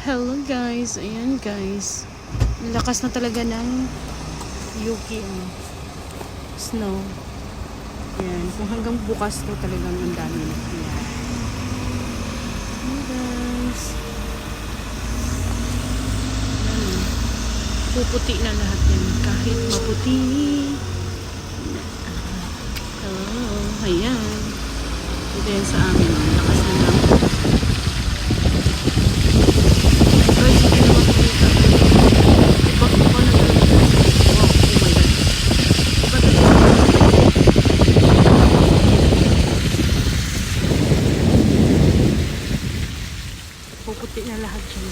Hello guys, ayan guys. Lakas na talaga ng Yuki snow. Ayan, kung hanggang bukas to talagang ang dami na. Ayan. Ayan guys. Ayan. Puputi na lahat yan. Kahit maputi. Oh, ayan. Ito yan sa amin. Lakas na lang. Puputi na lahat dyan.